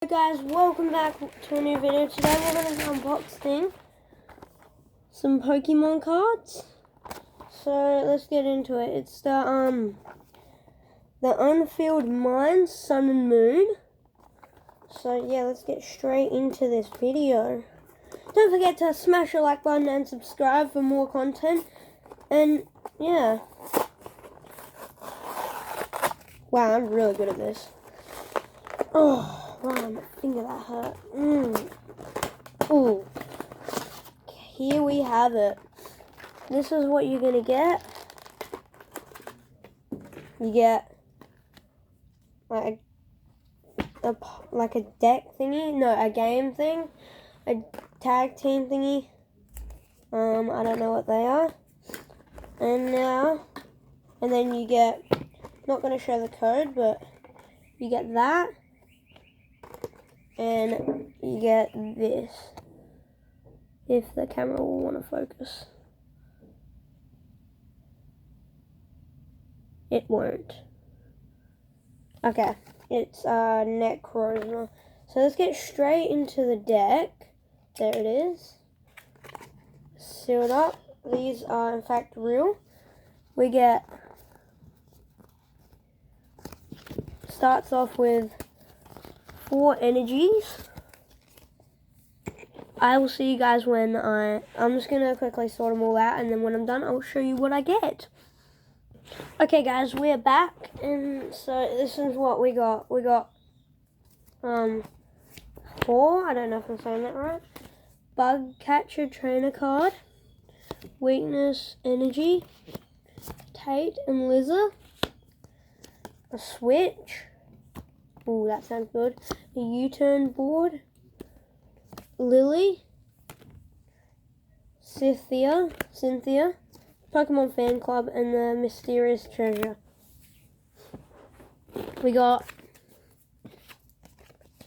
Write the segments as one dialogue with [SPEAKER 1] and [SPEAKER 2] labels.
[SPEAKER 1] Hey guys, welcome back to a new video. Today we're going to be unboxing some Pokemon cards. So let's get into it. It's the Unfilled Mines, Sun and Moon. So yeah, let's get straight into this video. Don't forget to smash the like button and subscribe for more content. And yeah. Wow, I'm really good at this. Oh, wow, my finger that hurt. Ooh. Here we have it. This is what you're gonna get. You get like a deck thingy, no, a game thing, a tag team thingy. I don't know what they are. And then you get, not gonna show the code, but you get that. And you get this, if the camera will want to focus. It won't. Okay, it's Necrozma. So let's get straight into the deck. There it is. Sealed up. These are in fact real. We get, starts off with 4 energies. I will see you guys when I'm just going to quickly sort them all out, and then when I'm done I'll show you what I get. Okay guys, we're back, and so this is what we got. We got 4, I don't know if I'm saying that right. Bug Catcher Trainer card, Weakness Energy, Tate and Lizard, a Switch. Ooh, that sounds good. A U-turn board, Lily, Cynthia, Pokemon Fan Club, and the Mysterious Treasure. We got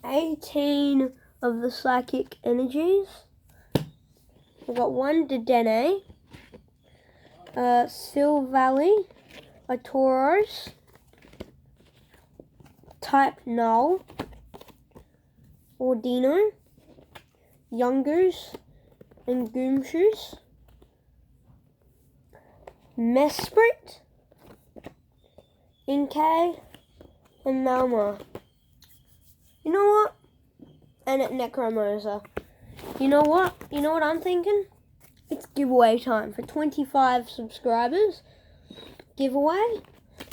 [SPEAKER 1] 18 of the Psychic Energies. We got 1 Dedenne, Silvally, a Tauros, Type Null, Ordino, Youngers, and Goomshoes, Mesprit, Inkay, and Malma. You know what? And at Necromosa. You know what? You know what I'm thinking? It's giveaway time for 25 subscribers. Giveaway.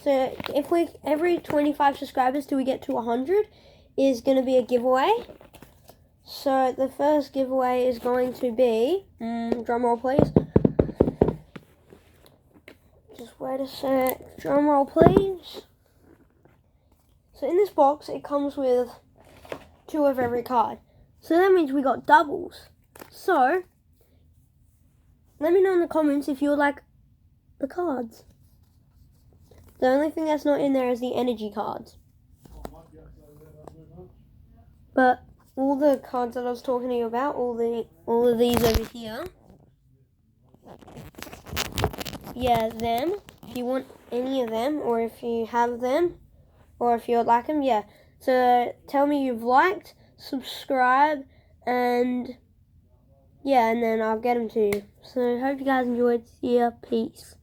[SPEAKER 1] So if every 25 subscribers till we get to 100 is going to be a giveaway. So the first giveaway is going to be, drum roll please. Just wait a sec, drum roll please. So in this box it comes with 2 of every card. So that means we got doubles. So let me know in the comments if you would like the cards. The only thing that's not in there is the energy cards. But all the cards that I was talking to you about, all of these over here. Yeah, them. If you want any of them, or if you have them, or if you would like them, yeah. So tell me you've liked, subscribe, and yeah, and then I'll get them to you. So hope you guys enjoyed. See ya. Peace.